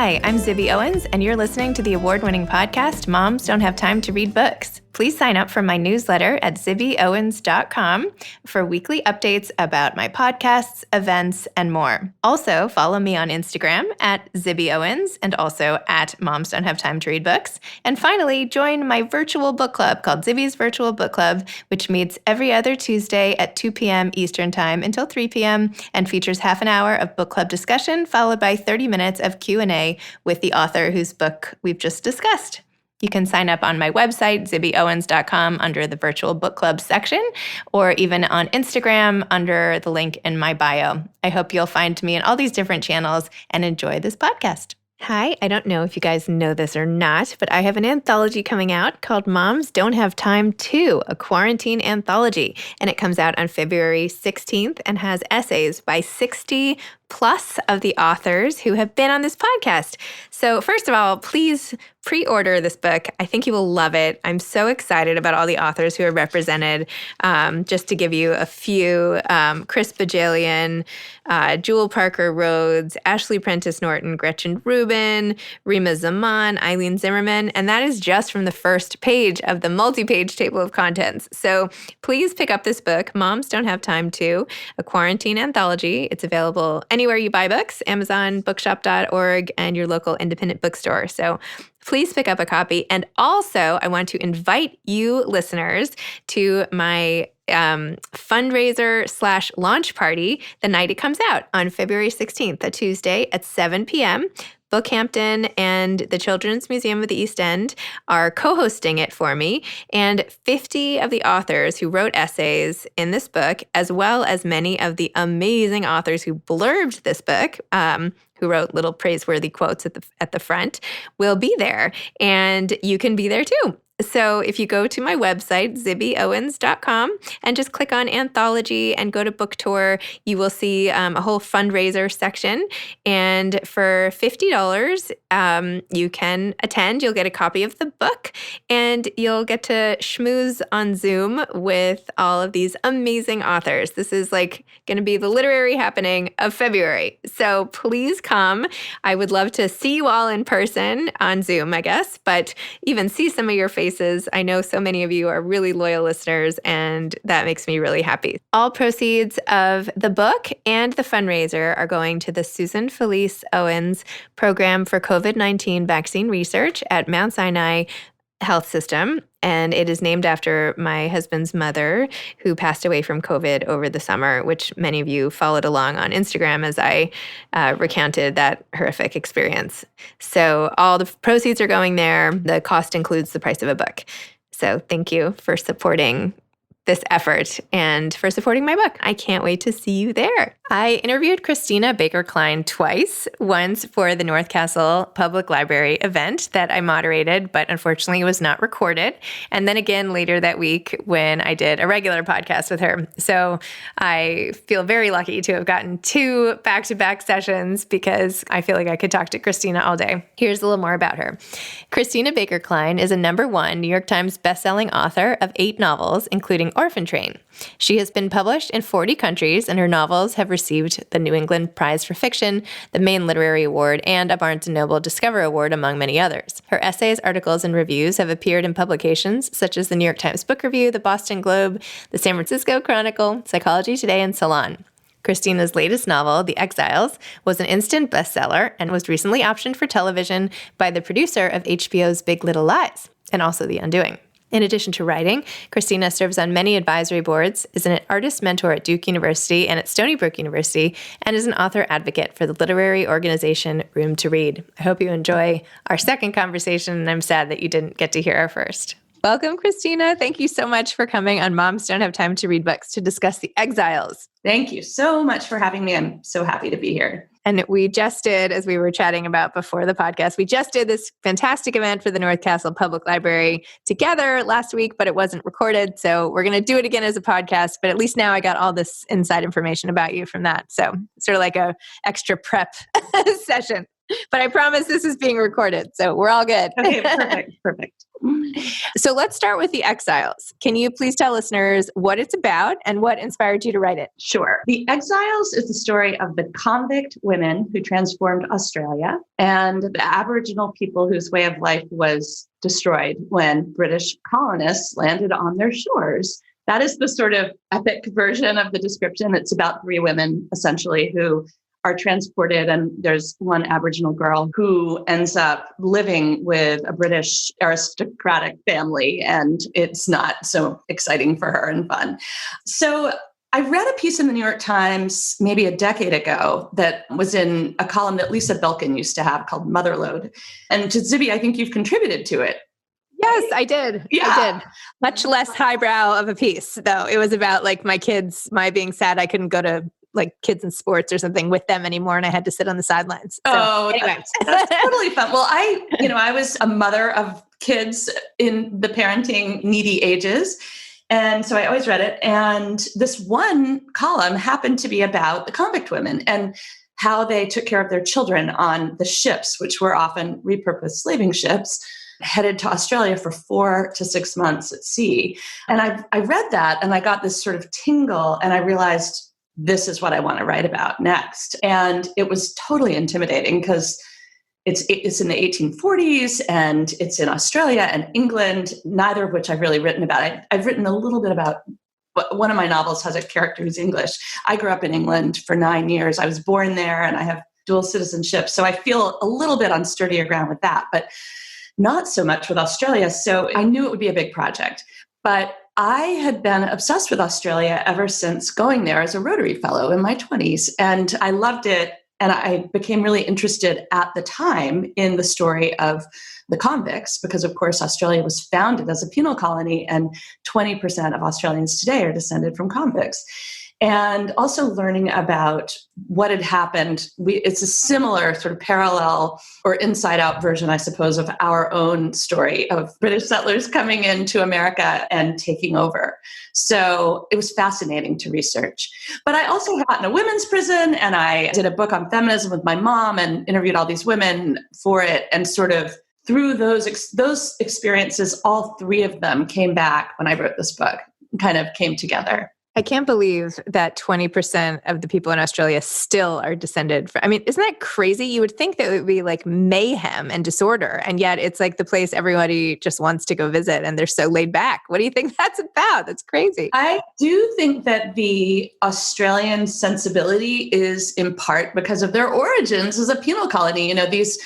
Hi, I'm Zibby Owens, and you're listening to the award-winning podcast, Moms Don't Have Time to Read Books. Please sign up for my newsletter at zibbyowens.com for weekly updates about my podcasts, events, and more. Also, follow me on Instagram at Zibby Owens and also at Moms Don't Have Time to Read Books. And finally, join my virtual book club called Zibby's Virtual Book Club, which meets every other Tuesday at 2 p.m. Eastern Time until 3 p.m. and features half an hour of book club discussion followed by 30 minutes of Q&A with the author whose book we've just discussed. You can sign up on my website, zibbyowens.com, under the Virtual Book Club section, or even on Instagram under the link in my bio. I hope you'll find me in all these different channels and enjoy this podcast. Hi, I don't know if you guys know this or not, but I have an anthology coming out called Moms Don't Have Time To, a quarantine anthology. And it comes out on February 16th and has essays by 60 plus of the authors who have been on this podcast. So first of all, please pre-order this book. I think you will love it. I'm so excited about all the authors who are represented. Just to give you a few, Chris Bajalian, Jewel Parker Rhodes, Ashley Prentice Norton, Gretchen Rubin, Rima Zaman, Eileen Zimmerman, and that is just from the first page of the multi-page table of contents. So please pick up this book, Moms Don't Have Time To, a quarantine anthology. It's available anywhere you buy books, Amazon, bookshop.org, and your local independent bookstore. So please pick up a copy. And also, I want to invite you listeners to my fundraiser / launch party the night it comes out on February 16th, a Tuesday at 7 p.m. Bookhampton and the Children's Museum of the East End are co-hosting it for me, and 50 of the authors who wrote essays in this book, as well as many of the amazing authors who blurbed this book, who wrote little praiseworthy quotes at the front, will be there, and you can be there too. So if you go to my website, zibbyowens.com, and just click on Anthology and go to Book Tour, you will see a whole fundraiser section. And for $50, you can attend. You'll get a copy of the book, and you'll get to schmooze on Zoom with all of these amazing authors. This is like going to be the literary happening of February. So please come. I would love to see you all in person on Zoom, I guess, but even see some of your faces. I know so many of you are really loyal listeners, and that makes me really happy. All proceeds of the book and the fundraiser are going to the Susan Felice Owens Program for COVID-19 Vaccine Research at Mount Sinai Health System, and it is named after my husband's mother, who passed away from COVID over the summer, which many of you followed along on Instagram as I recounted that horrific experience. So all the proceeds are going there. The cost includes the price of a book. So thank you for supporting this effort and for supporting my book. I can't wait to see you there. I interviewed Christina Baker Kline twice, once for the North Castle Public Library event that I moderated, but unfortunately was not recorded. And then again later that week when I did a regular podcast with her. So I feel very lucky to have gotten 2 back-to-back sessions because I feel like I could talk to Christina all day. Here's a little more about her. Christina Baker Kline is a #1 New York Times bestselling author of 8 novels, including Orphan Train. She has been published in 40 countries, and her novels have received the New England Prize for Fiction, the Maine Literary Award, and a Barnes & Noble Discover Award, among many others. Her essays, articles, and reviews have appeared in publications such as the New York Times Book Review, the Boston Globe, the San Francisco Chronicle, Psychology Today, and Salon. Christina's latest novel, The Exiles, was an instant bestseller and was recently optioned for television by the producer of HBO's Big Little Lies, and also The Undoing. In addition to writing, Christina serves on many advisory boards, is an artist mentor at Duke University and at Stony Brook University, and is an author advocate for the literary organization Room to Read. I hope you enjoy our second conversation, and I'm sad that you didn't get to hear our first. Welcome, Christina. Thank you so much for coming on Moms Don't Have Time to Read Books to discuss The Exiles. Thank you so much for having me. I'm so happy to be here. And we just did, as we were chatting about before the podcast, we just did this fantastic event for the North Castle Public Library together last week, but it wasn't recorded. So we're going to do it again as a podcast. But at least now I got all this inside information about you from that. So sort of like a extra prep session. But I promise this is being recorded, so we're all good. Okay, perfect. So let's start with The Exiles. Can you please tell listeners what it's about and what inspired you to write it? Sure. The Exiles is the story of the convict women who transformed Australia and the Aboriginal people whose way of life was destroyed when British colonists landed on their shores. That is the sort of epic version of the description. It's about three women, essentially, who are transported, and there's one Aboriginal girl who ends up living with a British aristocratic family, and it's not so exciting for her and fun. So I read a piece in the New York Times maybe a decade ago that was in a column that Lisa Belkin used to have called Motherlode. And to Zibby, I think you've contributed to it. Yes, I did. Yeah. I did. Much less highbrow of a piece, though. It was about like my kids, my being sad I couldn't go to like kids in sports or something with them anymore, and I had to sit on the sidelines. So, anyway. That's totally fun. Well, I was a mother of kids in the parenting needy ages. And so I always read it. And this one column happened to be about the convict women and how they took care of their children on the ships, which were often repurposed slaving ships, headed to Australia for 4 to 6 months at sea. And I read that and I got this sort of tingle, and I realized this is what I want to write about next. And it was totally intimidating because it's in the 1840s and it's in Australia and England, neither of which I've really written about. I've written a little bit about, one of my novels has a character who's English. I grew up in England for 9 years. I was born there and I have dual citizenship. So I feel a little bit on sturdier ground with that, but not so much with Australia. So I knew it would be a big project. But I had been obsessed with Australia ever since going there as a Rotary Fellow in my 20s. And I loved it. And I became really interested at the time in the story of the convicts, because, of course, Australia was founded as a penal colony, and 20% of Australians today are descended from convicts. And also learning about what had happened. It's a similar sort of parallel or inside out version, I suppose, of our own story of British settlers coming into America and taking over. So it was fascinating to research. But I also got in a women's prison, and I did a book on feminism with my mom and interviewed all these women for it. And sort of through those experiences, all three of them came back when I wrote this book, kind of came together. I can't believe that 20% of the people in Australia still are descended from, I mean, isn't that crazy? You would think that it would be like mayhem and disorder. And yet it's like the place everybody just wants to go visit, and they're so laid back. What do you think that's about? That's crazy. I do think that the Australian sensibility is in part because of their origins as a penal colony. You know, these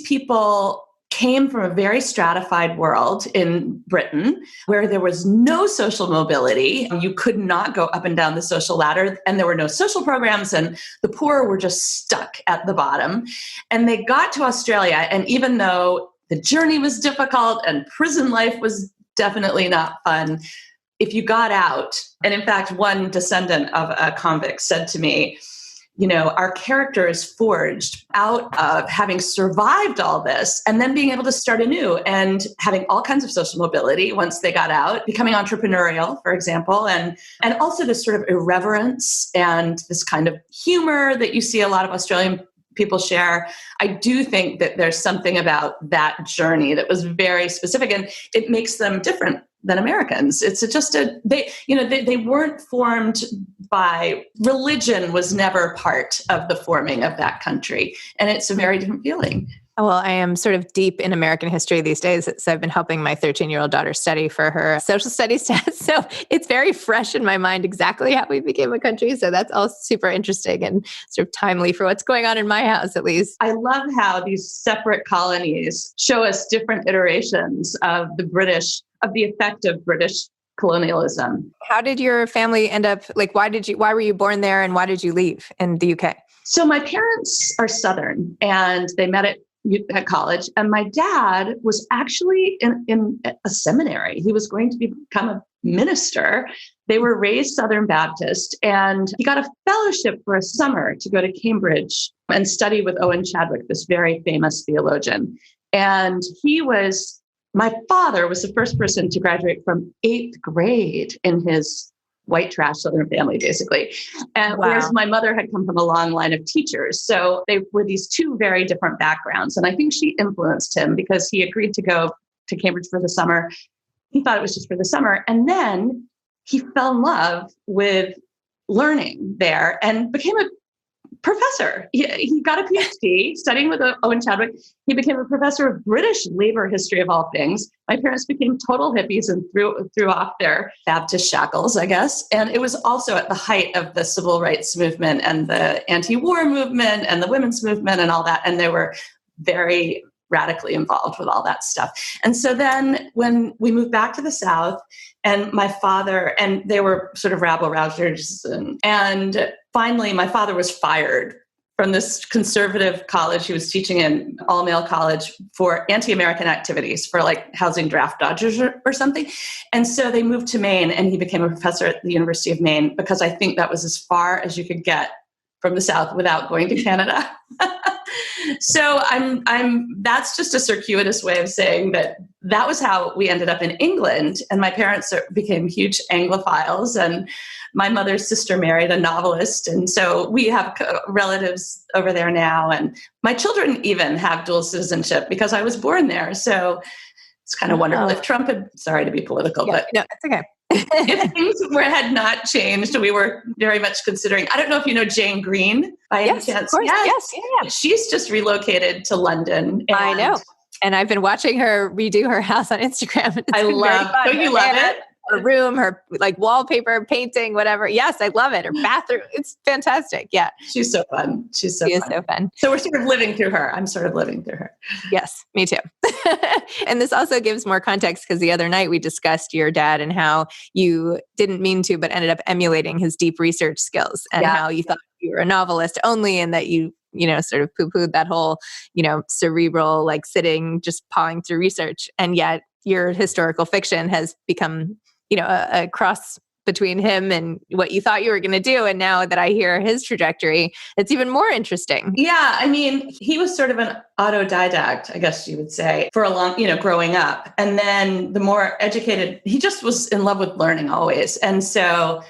people came from a very stratified world in Britain where there was no social mobility. You could not go up and down the social ladder, and there were no social programs, and the poor were just stuck at the bottom. And they got to Australia, and even though the journey was difficult and prison life was definitely not fun, if you got out, and in fact, one descendant of a convict said to me, you know, our character is forged out of having survived all this and then being able to start anew and having all kinds of social mobility once they got out, becoming entrepreneurial, for example, and also this sort of irreverence and this kind of humor that you see a lot of Australian people share. I do think that there's something about that journey that was very specific, and it makes them different than Americans. It's just they weren't formed by religion, was never part of the forming of that country. And it's a very different feeling. Well, I am sort of deep in American history these days. So I've been helping my 13-year-old daughter study for her social studies test. So it's very fresh in my mind exactly how we became a country. So that's all super interesting and sort of timely for what's going on in my house, at least. I love how these separate colonies show us different iterations of the effect of British colonialism. How did your family end up, like, why were you born there and why did you leave in the UK? So my parents are Southern, and they met at college. And my dad was actually in a seminary. He was going to become a minister. They were raised Southern Baptist, and he got a fellowship for a summer to go to Cambridge and study with Owen Chadwick, this very famous theologian. And my father was the first person to graduate from 8th grade in his white trash Southern family, basically. And whereas my mother had come from a long line of teachers. So they were these two very different backgrounds. And I think she influenced him because he agreed to go to Cambridge for the summer. He thought it was just for the summer. And then he fell in love with learning there and became a professor. He got a PhD studying with Owen Chadwick. He became a professor of British labor history of all things. My parents became total hippies and threw off their Baptist shackles, I guess. And it was also at the height of the civil rights movement and the anti-war movement and the women's movement and all that. And they were very radically involved with all that stuff. And so then when we moved back to the South, and my father, and they were sort of rabble-rousers, and finally my father was fired from this conservative college he was teaching in, all-male college, for anti-American activities, for like housing draft dodgers or something. And so they moved to Maine, and he became a professor at the University of Maine, because I think that was as far as you could get from the South without going to Canada. So that's just a circuitous way of saying that was how we ended up in England. And my parents became huge Anglophiles, and my mother's sister married a novelist. And so we have relatives over there now. And my children even have dual citizenship because I was born there. So it's kind of wonderful. If Trump had, sorry to be political, but no, it's okay. if things had not changed, we were very much considering. I don't know if you know Jane Green by any chance. Of course. Yes. Yeah. She's just relocated to London. I know. And I've been watching her redo her house on Instagram. I love. Don't you love it? Her room, her like wallpaper, painting, whatever. Yes, I love it. Her bathroom, it's fantastic. Yeah. She's so fun. She is so fun. So we're sort of living through her. I'm sort of living through her. Yes, me too. And this also gives more context because the other night we discussed your dad and how you didn't mean to, but ended up emulating his deep research skills, and how you thought you were a novelist only, and that you sort of poo-pooed that whole, cerebral, like sitting, just pawing through research. And yet your historical fiction has become a cross between him and what you thought you were going to do. And now that I hear his trajectory, it's even more interesting. Yeah. I mean, he was sort of an autodidact, I guess you would say, for a long, growing up. And then the more educated, he just was in love with learning always. And so,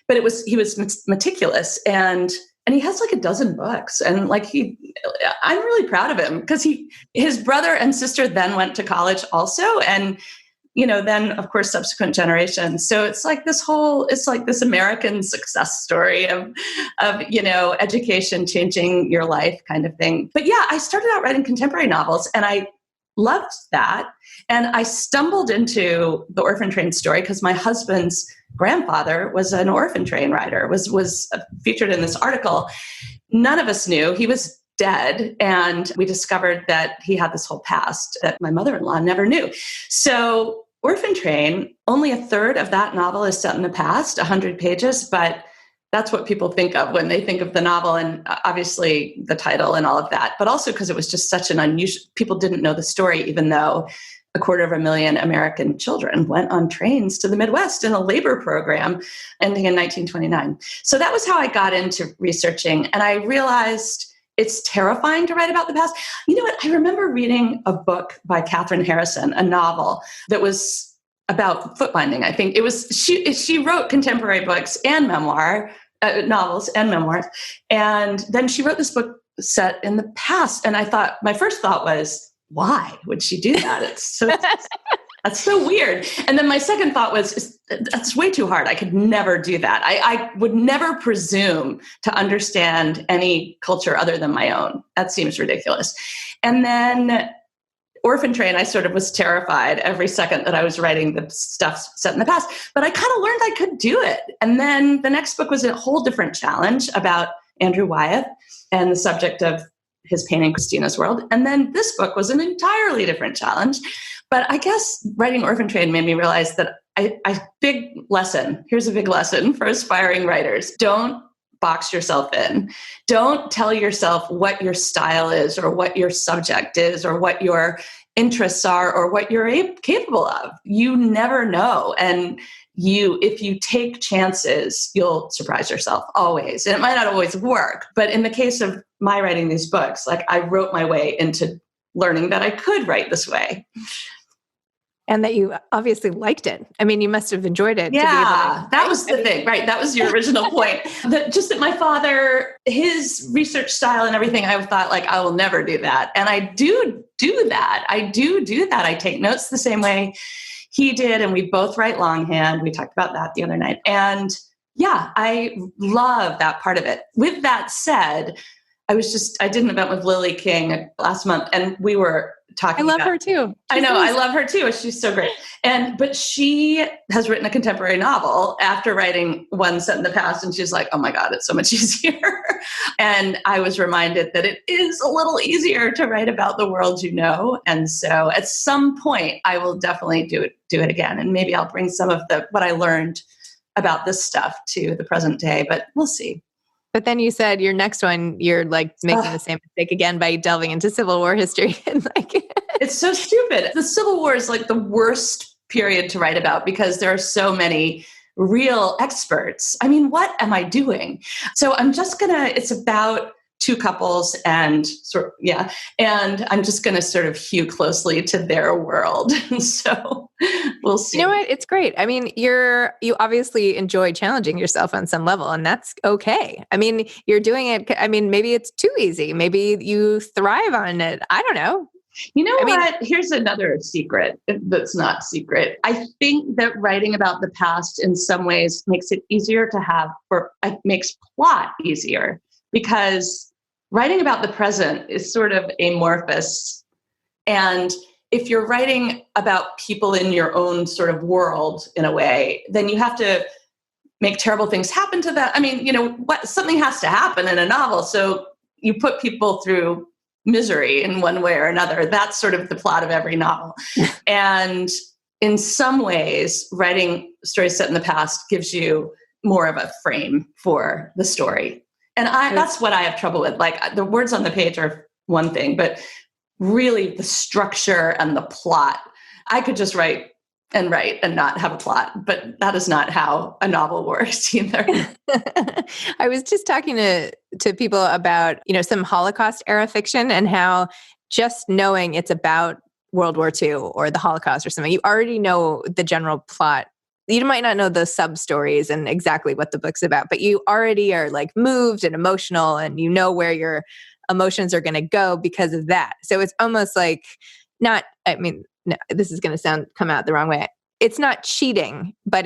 but he was meticulous, and he has like a dozen books, and I'm really proud of him because his brother and sister then went to college also. And then of course, subsequent generations. So it's like this American success story of education changing your life kind of thing. But yeah, I started out writing contemporary novels, and I loved that. And I stumbled into the orphan train story because my husband's grandfather was an orphan train rider, was featured in this article. None of us knew he was dead. And we discovered that he had this whole past that my mother-in-law never knew. So Orphan Train, only a third of that novel is set in the past, 100 pages, but that's what people think of when they think of the novel, and obviously the title and all of that, but also because it was just such an unusual, people didn't know the story, even though 250,000 American children went on trains to the Midwest in a labor program ending in 1929. So that was how I got into researching. And I realized it's terrifying to write about the past. You know what? I remember reading a book by Katherine Harrison, a novel that was about foot binding. I think it was, she wrote contemporary books and novels and memoirs. And then she wrote this book set in the past. And my first thought was, why would she do that? That's so weird. And then my second thought was, that's way too hard. I could never do that. I would never presume to understand any culture other than my own. That seems ridiculous. And then Orphan Train, I sort of was terrified every second that I was writing the stuff set in the past, but I kind of learned I could do it. And then the next book was a whole different challenge about Andrew Wyeth and the subject of his painting Christina's World. And then this book was an entirely different challenge. But I guess writing Orphan Train made me realize that here's a big lesson for aspiring writers. Don't box yourself in. Don't tell yourself what your style is or what your subject is or what your interests are or what you're capable of. You never know. And if you take chances, you'll surprise yourself always. And it might not always work. But in the case of my writing these books, I wrote my way into learning that I could write this way. And that you obviously liked it. I mean, you must have enjoyed it to be able to. That was the thing, right? That was your original point. That my father, his research style and everything, I thought like, I will never do that. And I do that. I do that. I take notes the same way he did. And we both write longhand. We talked about that the other night. And yeah, I love that part of it. With that said, I did an event with Lily King last month, and we were talking. I love her too. I know, I love her too. She's so great. But she has written a contemporary novel after writing one set in the past, and she's like, "Oh my God, it's so much easier." And I was reminded that it is a little easier to write about the world you know. And so, at some point, I will definitely do it again, and maybe I'll bring some of what I learned about this stuff to the present day. But we'll see. But then you said your next one, you're like making the same mistake again by delving into Civil War history. And it's so stupid. The Civil War is like the worst period to write about because there are so many real experts. I mean, what am I doing? So it's about two couples and and I'm just going to sort of hew closely to their world. So we'll see. You know what? It's great. I mean, you obviously enjoy challenging yourself on some level, and that's okay. I mean, you're doing it. I mean, maybe it's too easy. Maybe you thrive on it. I don't know. You know what? Here's another secret that's not secret. I think that writing about the past in some ways makes it easier to have, or makes plot easier, because writing about the present is sort of amorphous. And if you're writing about people in your own sort of world in a way, then you have to make terrible things happen to them. I mean, something has to happen in a novel. So you put people through misery in one way or another. That's sort of the plot of every novel. And in some ways, writing stories set in the past gives you more of a frame for the story. And that's what I have trouble with. Like, the words on the page are one thing, but really the structure and the plot, I could just write and not have a plot, but that is not how a novel works either. I was just talking to people about, some Holocaust era fiction and how just knowing it's about World War II or the Holocaust or something, you already know the general plot. You might not know the sub stories and exactly what the book's about, but you already are like moved and emotional, and you know where your emotions are going to go because of that. So it's almost like no, this is going to come out the wrong way. It's not cheating, but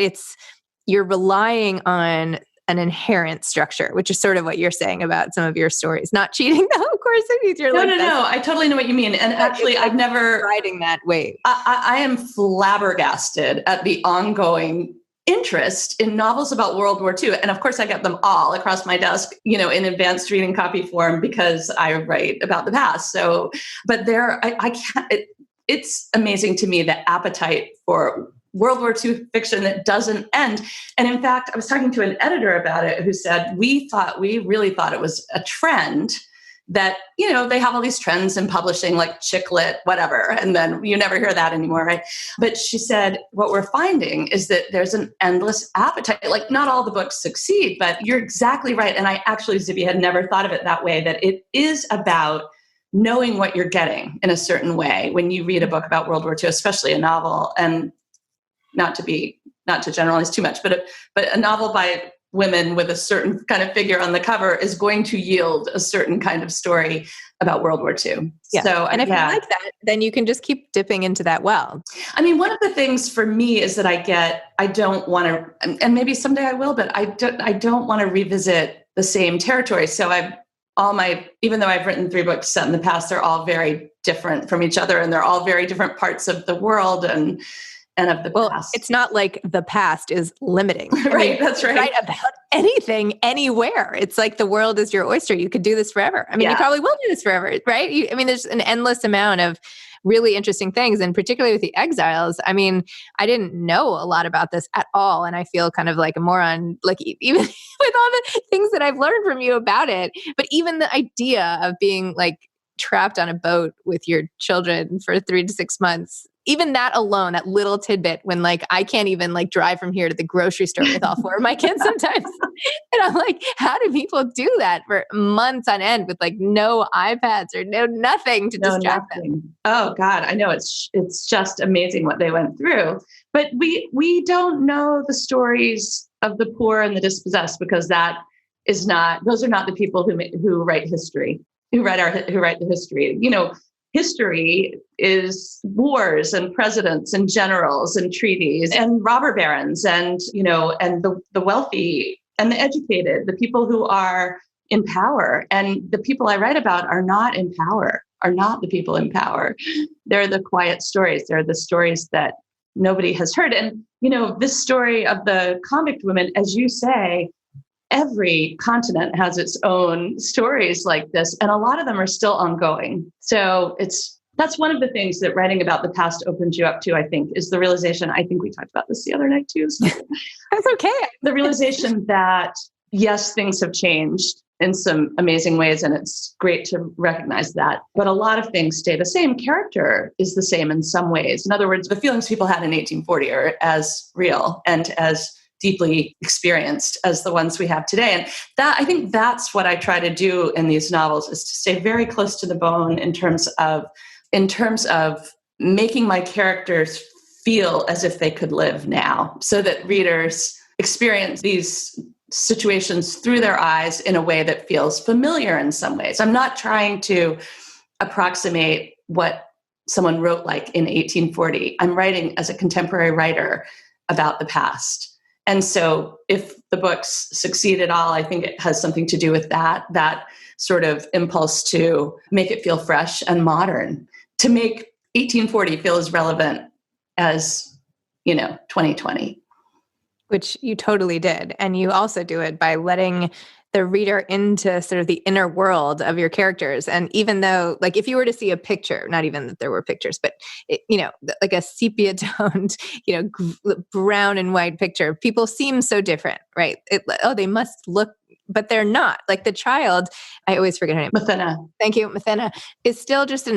you're relying on an inherent structure, which is sort of what you're saying about some of your stories. Not cheating, though, of course. No. I totally know what you mean. And actually, I've never riding that wave. I am flabbergasted at the ongoing interest in novels about World War II. And of course, I get them all across my desk, in advanced reading copy form because I write about the past. So, but I can't. It's amazing to me the appetite for World War II fiction that doesn't end. And in fact, I was talking to an editor about it who said, we really thought it was a trend that, they have all these trends in publishing, like chick lit, whatever. And then you never hear that anymore, right? But she said, what we're finding is that there's an endless appetite. Like, not all the books succeed, but you're exactly right. And I actually, Zibby, had never thought of it that way, that it is about knowing what you're getting in a certain way when you read a book about World War II, especially a novel. And not to generalize too much, but a novel by women with a certain kind of figure on the cover is going to yield a certain kind of story about World War II. Yeah. So, and if you like that, then you can just keep dipping into that well. I mean, one of the things for me is that I don't want to, and maybe someday I will, but I don't want to revisit the same territory. So even though I've written 3 books set in the past, they're all very different from each other, and they're all very different parts of the world and of the past. It's not like the past is limiting. Right, that's right. Write about anything, anywhere. It's like the world is your oyster. You could do this forever. I mean, you probably will do this forever, right? There's an endless amount of really interesting things, and particularly with the Exiles. I mean, I didn't know a lot about this at all, and I feel kind of like a moron, like even with all the things that I've learned from you about it. But even the idea of being like trapped on a boat with your children for 3 to 6 months, even that alone, that little tidbit, when like I can't even like drive from here to the grocery store with all four of my kids sometimes. And I'm like, how do people do that for months on end with like no iPads or no nothing to distract them? Oh God, I know it's just amazing what they went through. But we don't know the stories of the poor and the dispossessed, because those are not the people who write history, who write the history. History is wars and presidents and generals and treaties and robber barons and the wealthy and the educated, the people who are in power. And the people I write about are not in power, are not the people in power. They're the quiet stories. They're the stories that nobody has heard. And, this story of the convict women, as you say, every continent has its own stories like this, and a lot of them are still ongoing. So that's one of the things that writing about the past opens you up to, I think, is the realization. I think we talked about this the other night too. So That's okay. The realization that, yes, things have changed in some amazing ways, and it's great to recognize that. But a lot of things stay the same. Character is the same in some ways. In other words, the feelings people had in 1840 are as real and as deeply experienced as the ones we have today. And I think that's what I try to do in these novels, is to stay very close to the bone in terms of making my characters feel as if they could live now, so that readers experience these situations through their eyes in a way that feels familiar in some ways. I'm not trying to approximate what someone wrote like in 1840. I'm writing as a contemporary writer about the past. And so if the books succeed at all, I think it has something to do with that sort of impulse to make it feel fresh and modern, to make 1840 feel as relevant as, 2020. Which you totally did. And you also do it by letting the reader into sort of the inner world of your characters. And even though, like, if you were to see a picture, not even that there were pictures, but, like a sepia toned, brown and white picture, people seem so different, right? They must look, but they're not. Like the child, I always forget her name. Mathena. Thank you. Mathena is still just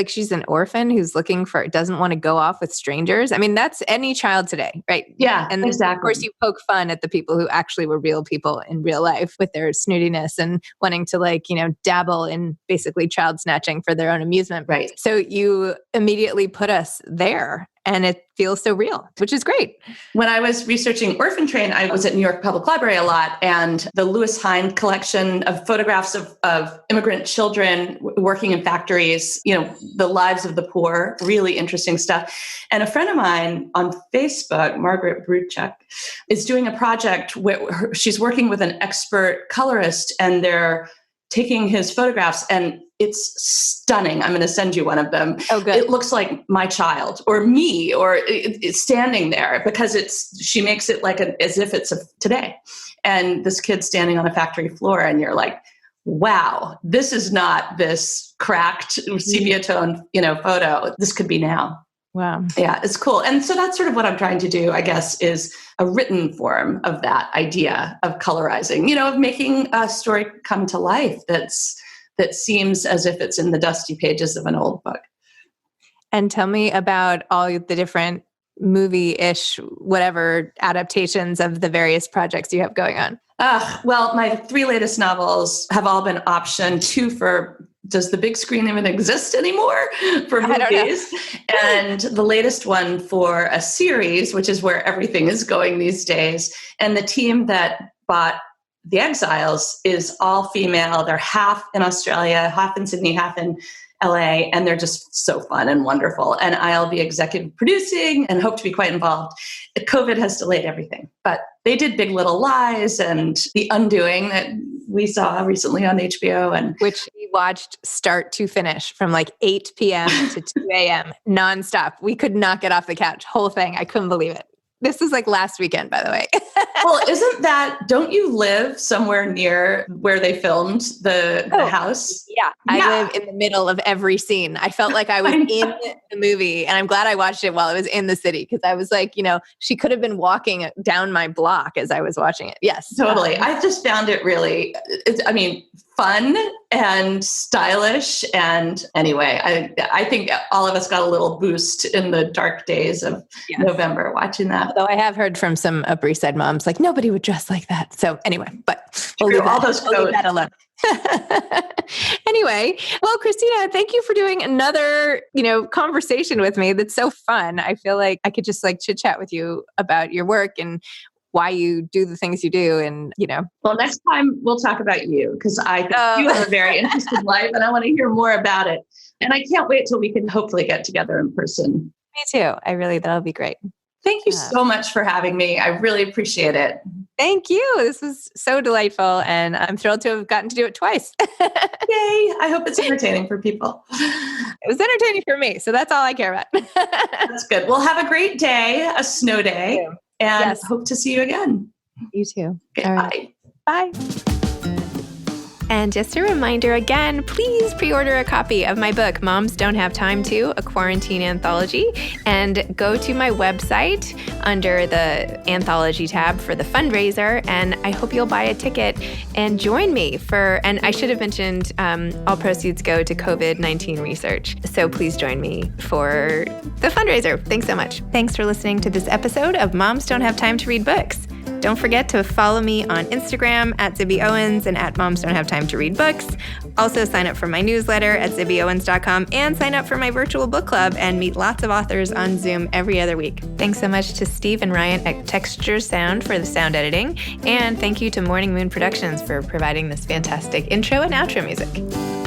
she's an orphan who's doesn't want to go off with strangers. I mean, that's any child today, right? Yeah, and exactly. Of course, you poke fun at the people who actually were real people in real life with their snootiness and wanting to dabble in basically child snatching for their own amusement. Right. So you immediately put us there. And it feels so real, which is great. When I was researching Orphan Train, I was at New York Public Library a lot, and the Lewis Hine collection of photographs of immigrant children working in factories, the lives of the poor, really interesting stuff. And a friend of mine on Facebook, Margaret Bruchuk, is doing a project where she's working with an expert colorist, and they're taking his photographs, and it's stunning. I'm going to send you one of them. Oh, good. It looks like my child or me, or it's standing there, because she makes it like as if it's today. And this kid standing on a factory floor, and you're like, wow, this is not this cracked sepia tone, photo. This could be now. Wow. Yeah, it's cool. And so that's sort of what I'm trying to do, I guess, is a written form of that idea of colorizing, of making a story come to life that seems as if it's in the dusty pages of an old book. And tell me about all the different movie-ish, whatever adaptations of the various projects you have going on. Well, my 3 latest novels have all been optioned. 2 for, does the big screen even exist anymore, for movies? And the latest one for a series, which is where everything is going these days. And the team that bought The Exiles is all female. They're half in Australia, half in Sydney, half in LA, and they're just so fun and wonderful. And I'll be executive producing and hope to be quite involved. COVID has delayed everything, but they did Big Little Lies and The Undoing that we saw recently on HBO, and which we watched start to finish from like 8 p.m. to 2 a.m. nonstop. We could not get off the couch. Whole thing. I couldn't believe it. This was like last weekend, by the way. Well, don't you live somewhere near where they filmed the house? Yeah, I live in the middle of every scene. I felt like I was in the movie, and I'm glad I watched it while I was in the city, because I was like, she could have been walking down my block as I was watching it. Yes. Totally. I just found it really, fun and stylish. And anyway, I think all of us got a little boost in the dark days of November watching that. Though I have heard from some Upper East Side moms, like, nobody would dress like that. So anyway, but we'll leave that alone. Anyway, well, Christina, thank you for doing another, conversation with me. That's so fun. I feel like I could just chit chat with you about your work and why you do the things you do. And, Well, next time we'll talk about you, because I think you have a very interesting life and I want to hear more about it. And I can't wait till we can hopefully get together in person. Me too. That'll be great. Thank you so much for having me. I really appreciate it. Thank you. This was so delightful, and I'm thrilled to have gotten to do it twice. Yay. I hope it's entertaining for people. It was entertaining for me, so that's all I care about. That's good. Well, have a great day, a snow day, and hope to see you again. You too. Okay, all right. Bye. And just a reminder again, please pre-order a copy of my book, Moms Don't Have Time To, a quarantine anthology, and go to my website under the anthology tab for the fundraiser. And I hope you'll buy a ticket and join me and I should have mentioned, all proceeds go to COVID-19 research. So please join me for the fundraiser. Thanks so much. Thanks for listening to this episode of Moms Don't Have Time to Read Books. Don't forget to follow me on Instagram at Zibby Owens and at Moms Don't Have Time to Read Books. Also sign up for my newsletter at zibbyowens.com and sign up for my virtual book club and meet lots of authors on Zoom every other week. Thanks so much to Steve and Ryan at Texture Sound for the sound editing. And thank you to Morning Moon Productions for providing this fantastic intro and outro music.